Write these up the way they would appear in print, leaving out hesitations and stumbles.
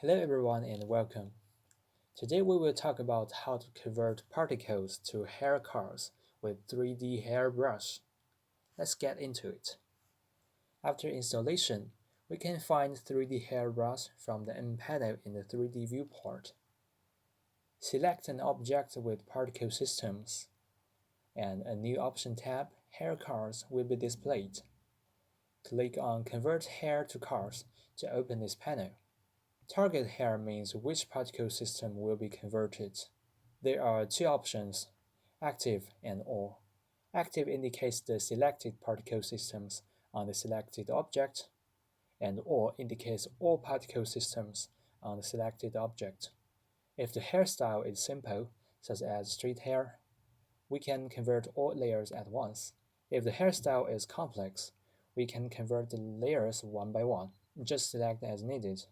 Hello everyone and welcome. Today we will talk about how to convert particles to hair cards with 3D HairBrush. Let's get into it. After installation, we can find 3D HairBrush from the N panel in the 3D viewport. Select an object with particle systems, and a new option tab, Hair Cards, will be displayed. Click on Convert Hair to Cards to open this panel. Target hair means which particle system will be converted. There are two options, active and all. Active indicates the selected particle systems on the selected object, and all indicates all particle systems on the selected object. If the hairstyle is simple, such as straight hair, we can convert all layers at once. If the hairstyle is complex, we can convert the layers one by one. Just select as needed.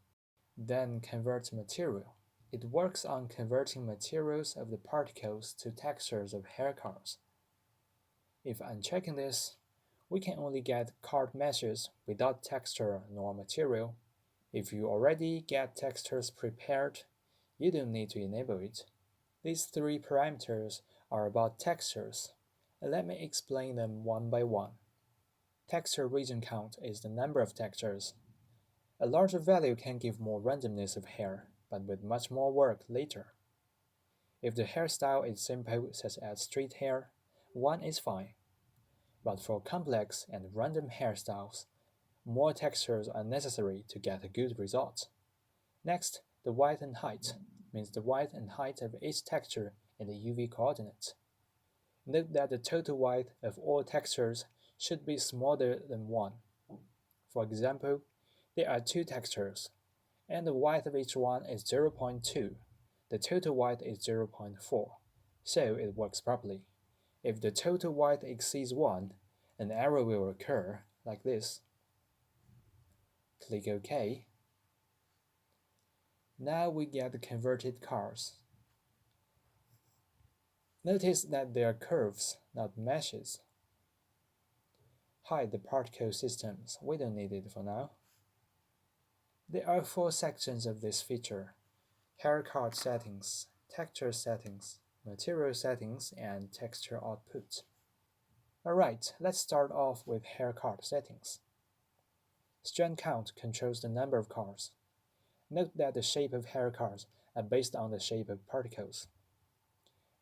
Then convert material. It works on converting materials of the particles to textures of hair cards. If unchecking this, we can only get card meshes without texture nor material. If you already get textures prepared, you don't need to enable it. These three parameters are about textures. Let me explain them one by one. Texture region count is the number of textures. A larger value can give more randomness of hair, but with much more work later. If the hairstyle is simple, such as straight hair, 1 is fine. But for complex and random hairstyles, more textures are necessary to get a good result. Next, the width and height means the width and height of each texture in the UV coordinate. Note that the total width of all textures should be smaller than 1. For example, there are 2 textures, and the width of each one is 0.2. The total width is 0.4, so it works properly. If the total width exceeds 1, an error will occur, like this. Click OK. Now we get the converted cards. Notice that they are curves, not meshes. Hide the particle systems, we don't need it for now. There are 4 sections of this feature: HairCard settings, texture settings, material settings, and texture output. Alright, let's start off with HairCard settings. Strand count controls the number of cards. Note that the shape of hair cards are based on the shape of particles,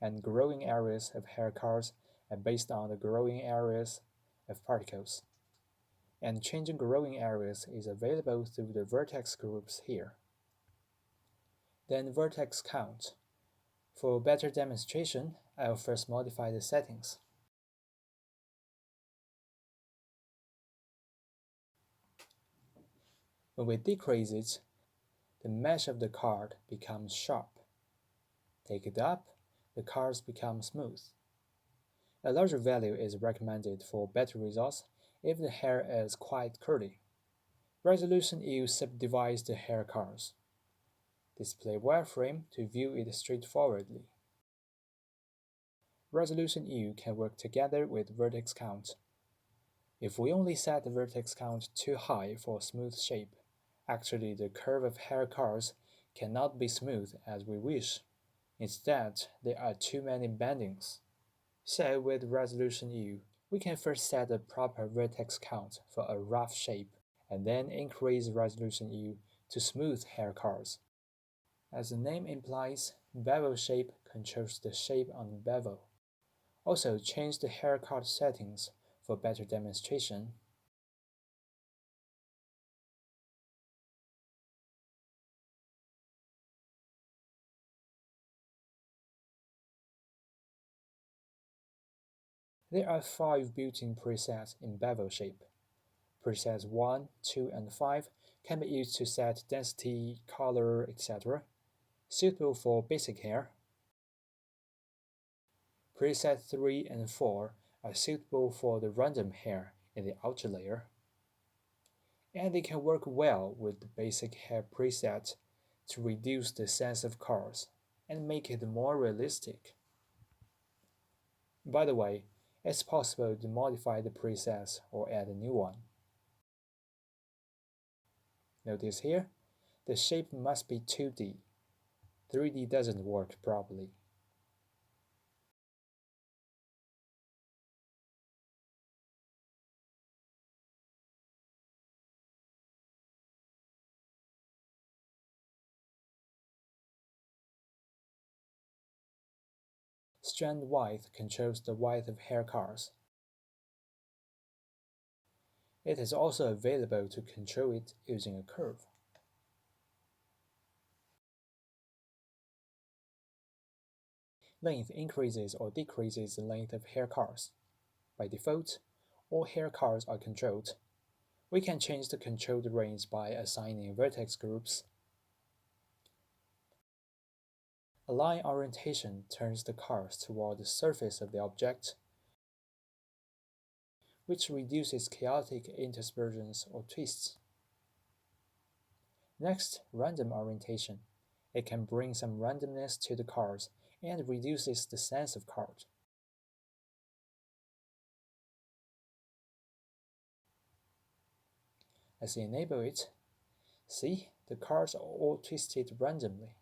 and growing areas of hair cards are based on the growing areas of particles. And changing growing areas is available through the vertex groups here. Then vertex count. For better demonstration, I'll first modify the settings. When we decrease it, the mesh of the card becomes sharp. Take it up, the cards become smooth. A larger value is recommended for better results if the hair is quite curly. Resolution U subdivides the hair cards. Display wireframe to view it straightforwardly. Resolution U can work together with vertex count. If we only set the vertex count too high for a smooth shape, actually the curve of hair cards cannot be smooth as we wish. Instead, there are too many bendings. So with resolution U, we can first set a proper vertex count for a rough shape, and then increase resolution U to smooth hair cards. As the name implies, bevel shape controls the shape on the bevel. Also change the hair card settings for better demonstration. There are 5 built-in presets in bevel shape. Presets 1, 2, and 5 can be used to set density, color, etc., suitable for basic hair. Preset 3 and 4 are suitable for the random hair in the outer layer. And they can work well with the basic hair preset to reduce the sense of curls and make it more realistic. By the way, it's possible to modify the presets or add a new one. Notice here, The shape must be 2D. 3D doesn't work properly. Strand width controls the width of hair cars. It is also available to control it using a curve. Length increases or decreases the length of hair cars. By default, all hair cars are controlled. We can change the controlled range by assigning vertex groups. Align orientation turns the cars toward the surface of the object, which reduces chaotic interspersions or twists. Next, random orientation. It can bring some randomness to the cars and reduces the sense of cart. As you enable it, see, the cars are all twisted randomly.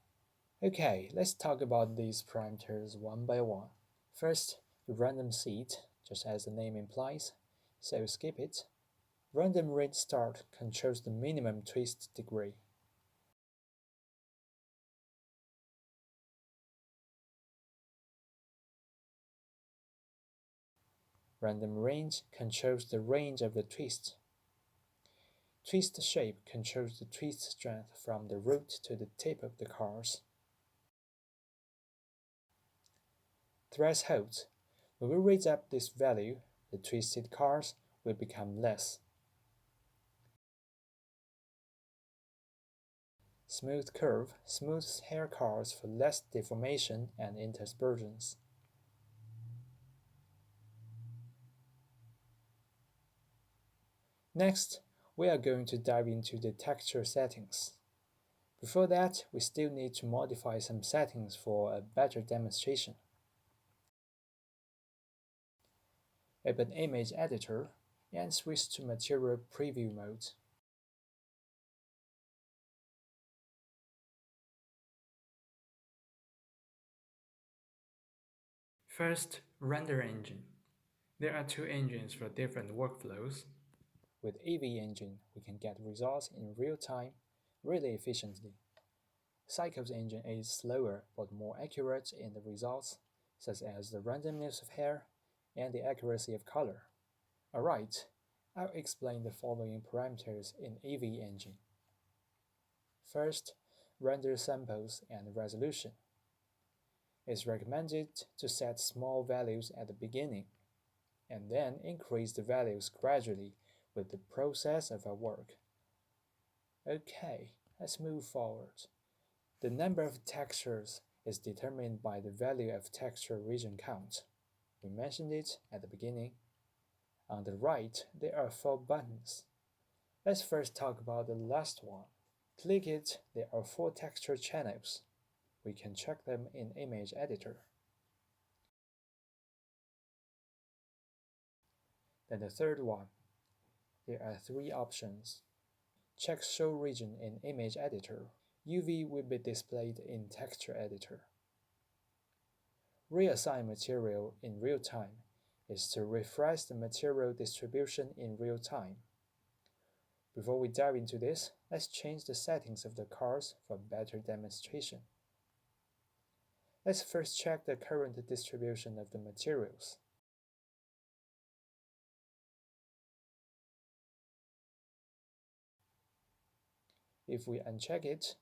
Okay, let's talk about these parameters one by one. First, the random seed, just as the name implies, so skip it. Random range start controls the minimum twist degree. Random range controls the range of the twist. Twist shape controls the twist strength from the root to the tip of the cars. Threshold. When we raise up this value, the twisted cars will become less. Smooth curve smooths hair cars for less deformation and interspersions. Next, we are going to dive into the texture settings. Before that, we still need to modify some settings for a better demonstration. Open Image Editor and switch to Material Preview mode. First, Render Engine. There are two engines for different workflows. With EV Engine, we can get results in real time really efficiently. Cycles Engine is slower but more accurate in the results, such as the randomness of hair and the accuracy of color. Alright, I'll explain the following parameters in EV Engine. First, render samples and resolution. It's recommended to set small values at the beginning, and then increase the values gradually with the process of our work. Okay, let's move forward. The number of textures is determined by the value of texture region count. We mentioned it at the beginning. On the right, there are 4 buttons. Let's first talk about the last one. Click it, there are 4 texture channels. We can check them in Image Editor. Then the third one. There are 3 options. Check Show Region in Image Editor. UV will be displayed in Texture Editor. Reassign material in real time is to refresh the material distribution in real time. Before we dive into this, let's change the settings of the cars for better demonstration. Let's first check the current distribution of the materials. If we uncheck it,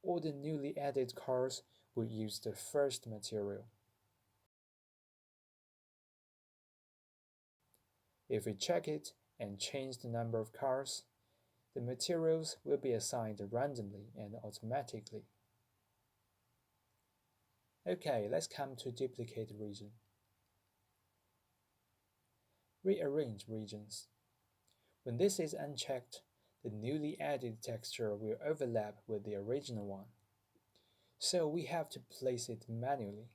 all the newly added cars will use the first material. If we check it and change the number of cars, the materials will be assigned randomly and automatically. Okay, let's come to Duplicate region. Rearrange regions. When this is unchecked, the newly added texture will overlap with the original one, so we have to place it manually.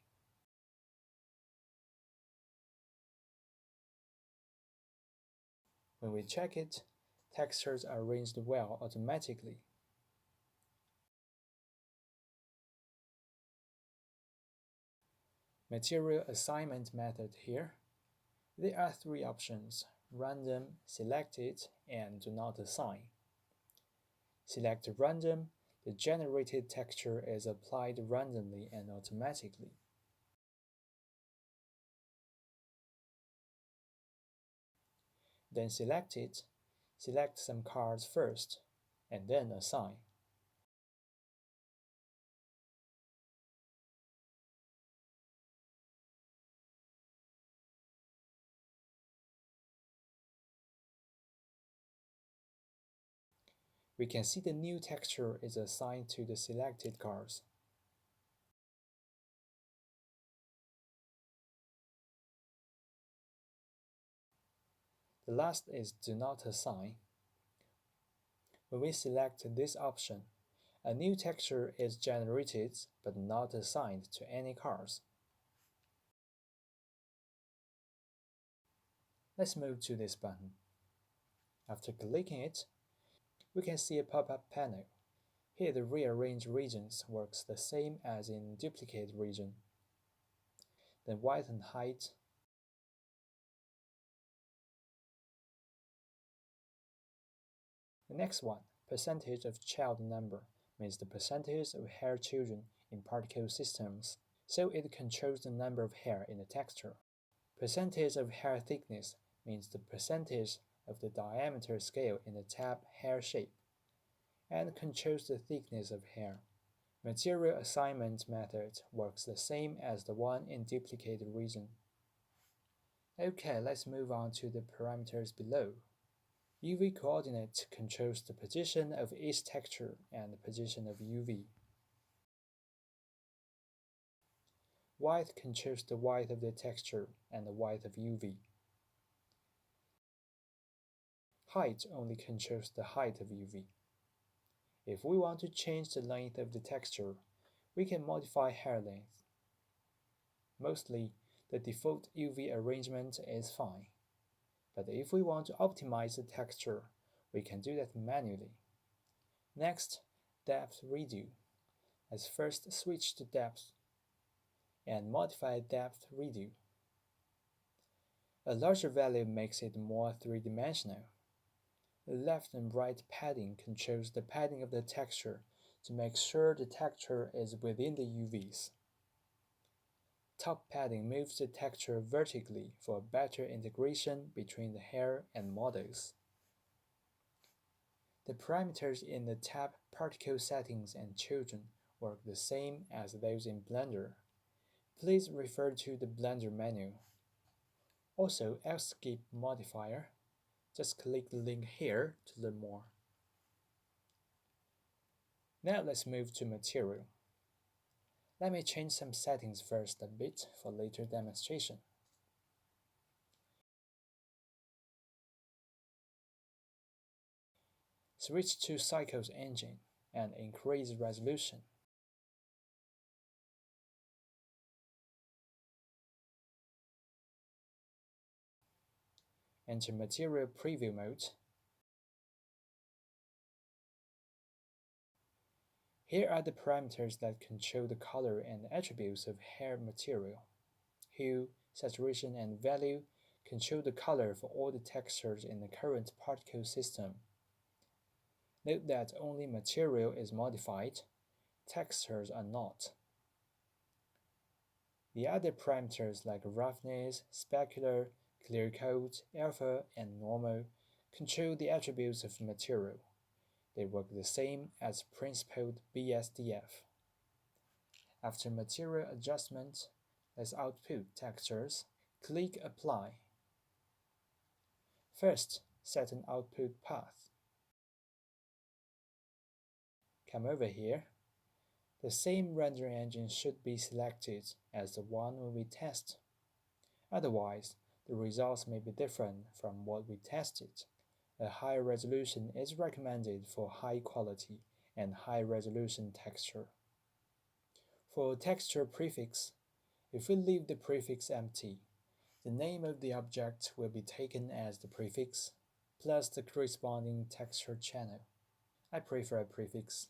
When we check it, textures are arranged well automatically. Material assignment method here. There are three options: random, selected, and do not assign. Select random. The generated texture is applied randomly and automatically. Then select it. Select some cards first, and then assign. We can see the new texture is assigned to the selected cards. The last is do not assign. When we select this option, a new texture is generated but not assigned to any cards. Let's move to this button. After clicking it, we can see a pop-up panel. Here the rearrange regions works the same as in duplicate region. Then width and height. The next one, percentage of child number, means the percentage of hair children in particle systems, so it controls the number of hair in the texture. Percentage of hair thickness means the percentage of the diameter scale in the tab hair shape, and controls the thickness of hair. Material assignment method works the same as the one in duplicate region. Okay, let's move on to the parameters below. UV coordinate controls the position of each texture and the position of UV. Width controls the width of the texture and the width of UV. Height only controls the height of UV. If we want to change the length of the texture, we can modify hair length. Mostly, the default UV arrangement is fine. But if we want to optimize the texture, we can do that manually. Next, depth redo. Let's first switch to depth and modify depth redo. A larger value makes it more three-dimensional. The left and right padding controls the padding of the texture to make sure the texture is within the UVs. Top padding moves the texture vertically for better integration between the hair and models. The parameters in the tab Particle Settings and Children work the same as those in Blender. Please refer to the Blender menu. Also, I'll skip Modifier. Just click the link here to learn more. Now let's move to Material. Let me change some settings first a bit for later demonstration. Switch to Cycles Engine and increase resolution. Enter Material Preview mode. Here are the parameters that control the color and attributes of hair material. Hue, saturation, and value control the color for all the textures in the current particle system. Note that only material is modified, textures are not. The other parameters like roughness, specular, clear coat, alpha, and normal control the attributes of material. They work the same as principled BSDF. After material adjustment, let's output textures. Click Apply. First, set an output path. Come over here. The same rendering engine should be selected as the one we test. Otherwise, the results may be different from what we tested. A higher resolution is recommended for high quality and high resolution texture. For texture prefix, if we leave the prefix empty, the name of the object will be taken as the prefix, plus the corresponding texture channel. I prefer a prefix.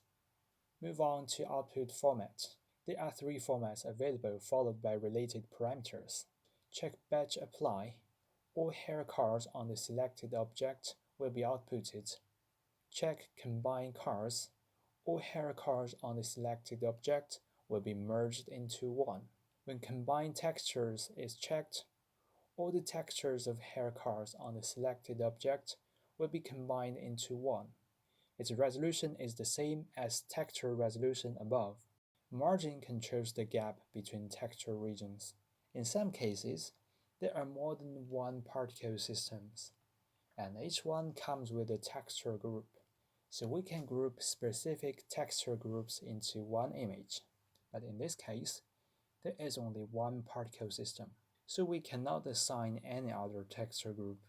Move on to output format. There are three formats available followed by related parameters. Check Batch Apply. All hair cards on the selected object will be outputted. Check Combine Cards. All hair cards on the selected object will be merged into one. When Combine Textures is checked, all the textures of hair cards on the selected object will be combined into one. Its resolution is the same as texture resolution above. Margin controls the gap between texture regions. In some cases, there are more than one particle systems, and each one comes with a texture group, so we can group specific texture groups into one image. But in this case, there is only one particle system, so we cannot assign any other texture group.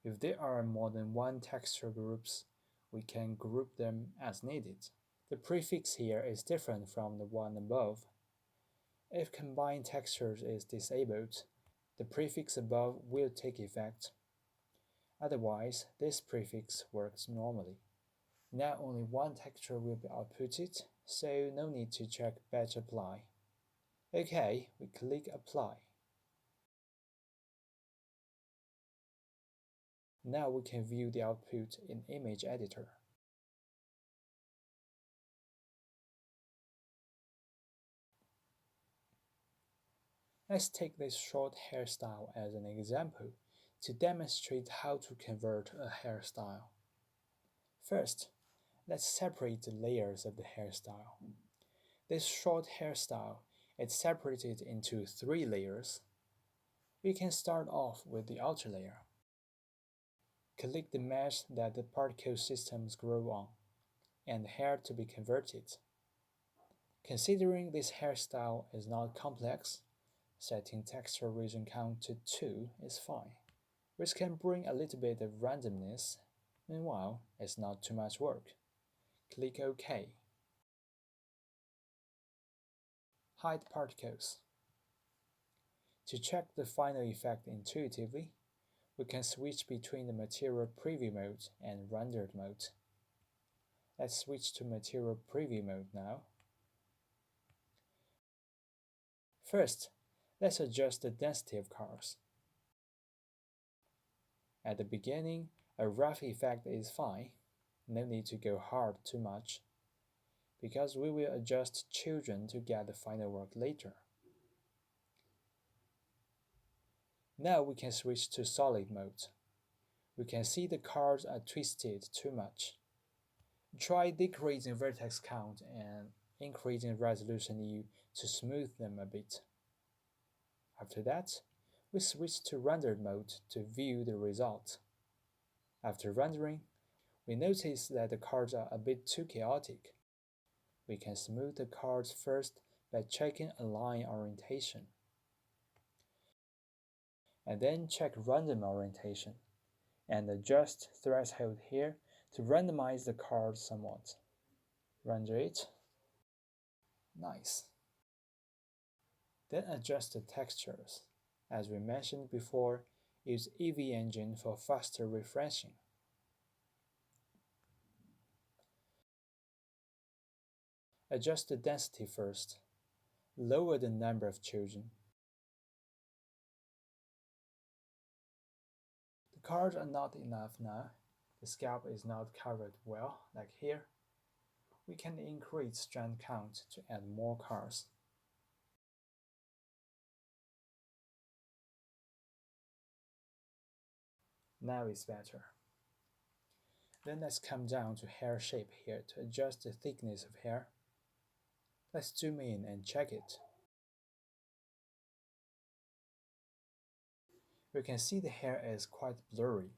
If there are more than one texture groups, we can group them as needed. The prefix here is different from the one above. If Combine Textures is disabled, the prefix above will take effect. Otherwise, this prefix works normally. Now only one texture will be outputted, so no need to check Batch Apply. OK, we click Apply. Now we can view the output in Image Editor. Let's take this short hairstyle as an example to demonstrate how to convert a hairstyle. First, let's separate the layers of the hairstyle. This short hairstyle is separated into 3 layers. We can start off with the outer layer. Click the mesh that the particle systems grow on, and hair to be converted. Considering this hairstyle is not complex, setting texture region count to 2 is fine, which can bring a little bit of randomness. Meanwhile, it's not too much work. Click OK. Hide particles. To check the final effect intuitively, we can switch between the Material Preview mode and Rendered mode. Let's switch to Material Preview mode now. First, let's adjust the density of colors. At the beginning, a rough effect is fine. No need to go hard too much, because we will adjust children to get the final work later. Now we can switch to solid mode. We can see the cards are twisted too much. Try decreasing vertex count and increasing resolution U to smooth them a bit. After that, we switch to rendered mode to view the result. After rendering, we notice that the cards are a bit too chaotic. We can smooth the cards first by checking Align Orientation, and then check Random Orientation, and adjust Threshold here to randomize the cards somewhat. Render it. Nice. Then adjust the textures. As we mentioned before, use EV Engine for faster refreshing. Adjust the density first. Lower the number of children. The cards are not enough now. The scalp is not covered well, like here. We can increase strand count to add more cards. Now it's better. Then let's come down to hair shape here to adjust the thickness of hair. Let's zoom in and check it. We can see the hair is quite blurry,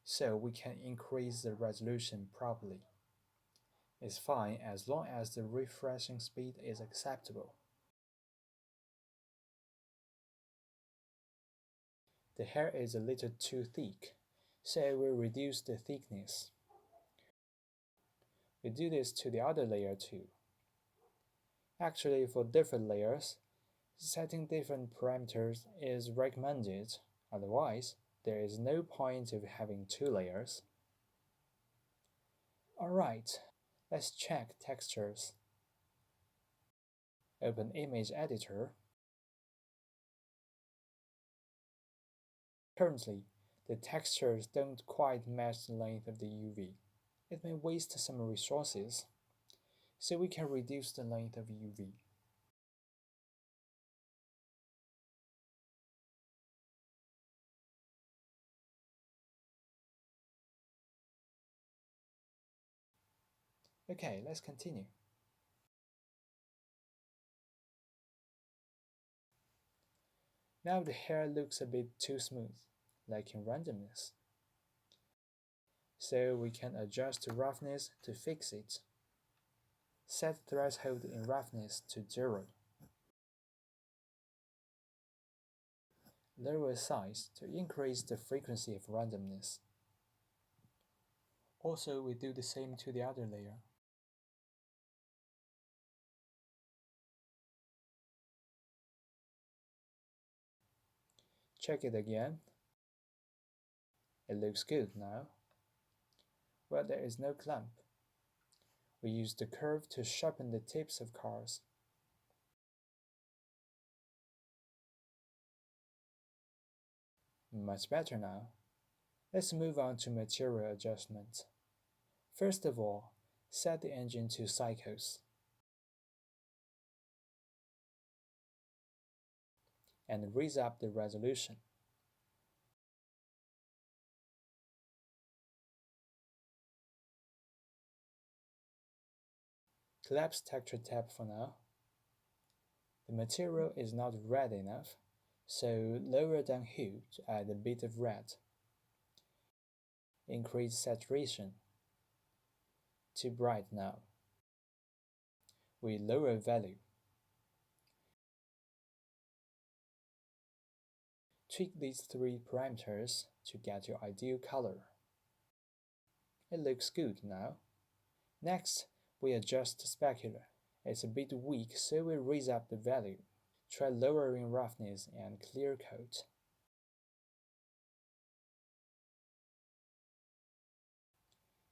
so we can increase the resolution properly. It's fine as long as the refreshing speed is acceptable. The hair is a little too thick, so we reduce the thickness. We do this to the other layer too. Actually, for different layers, setting different parameters is recommended. Otherwise, there is no point of having 2 layers. Alright, let's check textures. Open Image Editor. Currently, the textures don't quite match the length of the UV. It may waste some resources, so we can reduce the length of UV. Okay, let's continue. Now the hair looks a bit too smooth, lacking randomness. So we can adjust the roughness to fix it. Set threshold in roughness to 0. Lower size to increase the frequency of randomness. Also, we do the same to the other layer. Check it again. It looks good now. Well, there is no clump. We use the curve to sharpen the tips of cars. Much better now. Let's move on to material adjustment. First of all, set the engine to cycles and raise up the resolution. Collapse texture tab for now. The material is not red enough, so lower down hue to add a bit of red. Increase saturation. Too bright now. We lower value. Tweak these 3 parameters to get your ideal color. It looks good now. Next, we adjust the specular. It's a bit weak, so we raise up the value. Try lowering roughness and clear coat.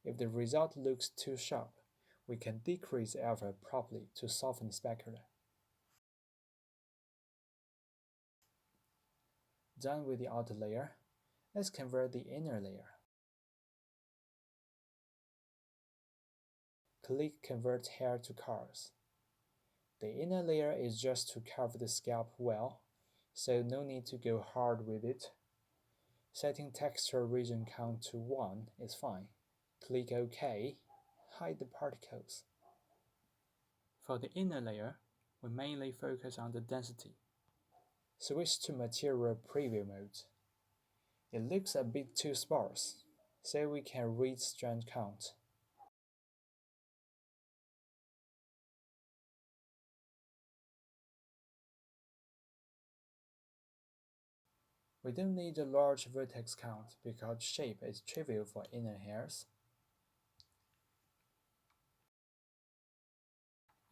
If the result looks too sharp, we can decrease alpha properly to soften specular. Done with the outer layer, let's convert the inner layer. Click Convert Hair to Cars. The inner layer is just to cover the scalp well, so no need to go hard with it. Setting texture region count to 1 is fine. Click OK. Hide the particles. For the inner layer, we mainly focus on the density. Switch to Material Preview mode. It looks a bit too sparse, so we can read strand count. We don't need a large vertex count because shape is trivial for inner hairs.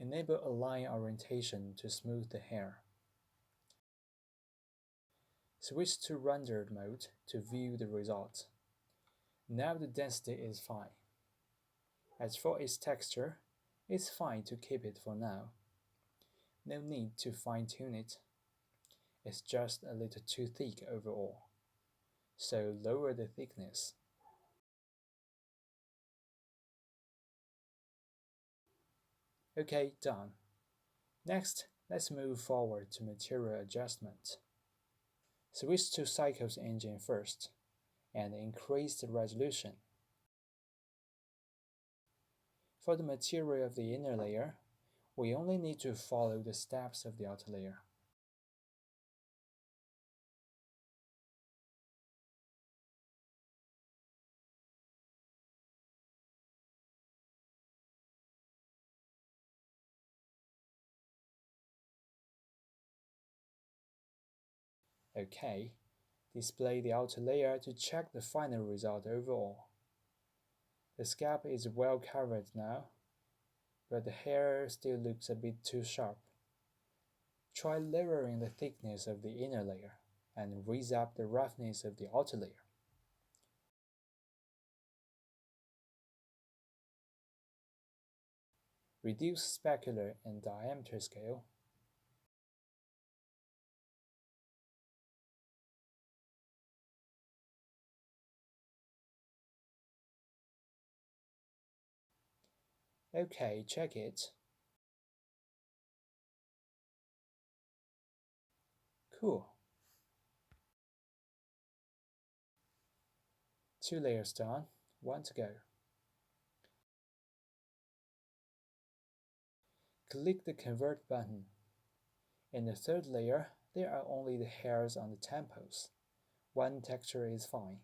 Enable Align Orientation to smooth the hair. Switch to Rendered mode to view the result. Now the density is fine. As for its texture, it's fine to keep it for now. No need to fine-tune it. It's just a little too thick overall, so lower the thickness. Okay, done. Next, let's move forward to material adjustment. Switch to Cycles engine first, and increase the resolution. For the material of the inner layer, we only need to follow the steps of the outer layer. OK, display the outer layer to check the final result overall. The scalp is well covered now, but the hair still looks a bit too sharp. Try lowering the thickness of the inner layer and raise up the roughness of the outer layer. Reduce specular and diameter scale Okay, check it. Cool. 2 layers done, 1 to go. Click the Convert button. In the third layer, there are only the hairs on the temples. One texture is fine.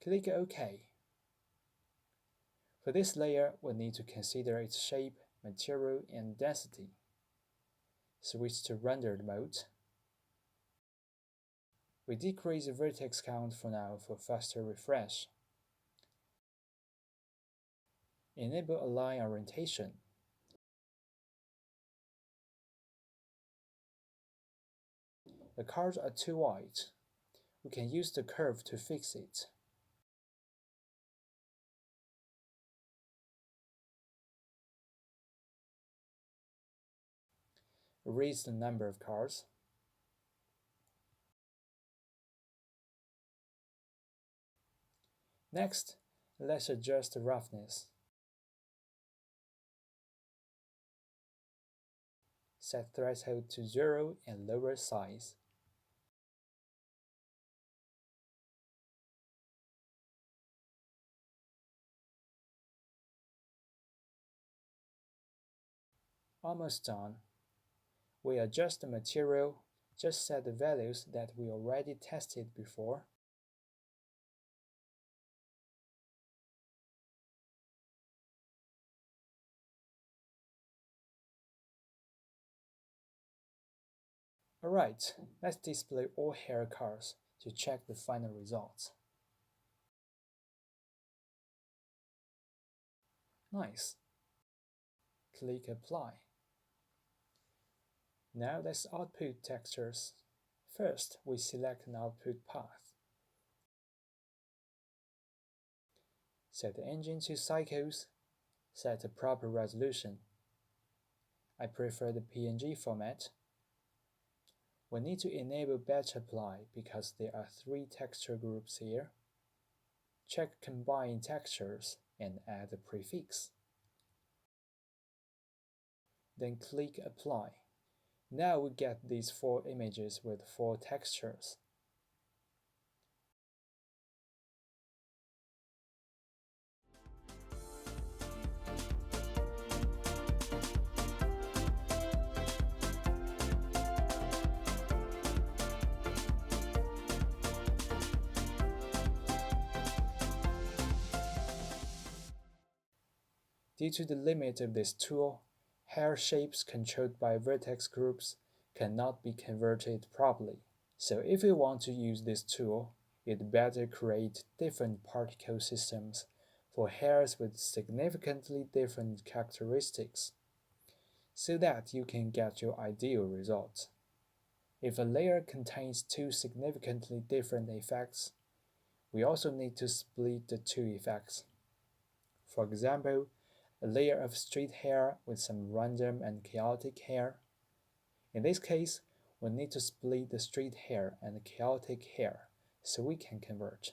Click OK. For this layer, we need to consider its shape, material, and density. Switch to rendered mode. We decrease the vertex count for now for faster refresh. Enable Align Orientation. The cards are too wide. We can use the curve to fix it. Raise the number of cards. Next, let's adjust the roughness. Set threshold to 0 and lower size. Almost done. We adjust the material, just set the values that we already tested before. Alright, let's display all hair cards to check the final results. Nice. Click Apply. Now let's output textures. First, we select an output path. Set the engine to cycles. Set a proper resolution. I prefer the PNG format. We need to enable batch apply because there are 3 texture groups here. Check Combine Textures and add a prefix. Then click Apply. Now we get these 4 images with 4 textures. Due to the limit of this tool, hair shapes controlled by vertex groups cannot be converted properly. So if you want to use this tool, you'd better create different particle systems for hairs with significantly different characteristics, so that you can get your ideal result. If a layer contains 2 significantly different effects, we also need to split the 2 effects. For example, a layer of straight hair with some random and chaotic hair. In this case, we need to split the straight hair and chaotic hair so we can convert.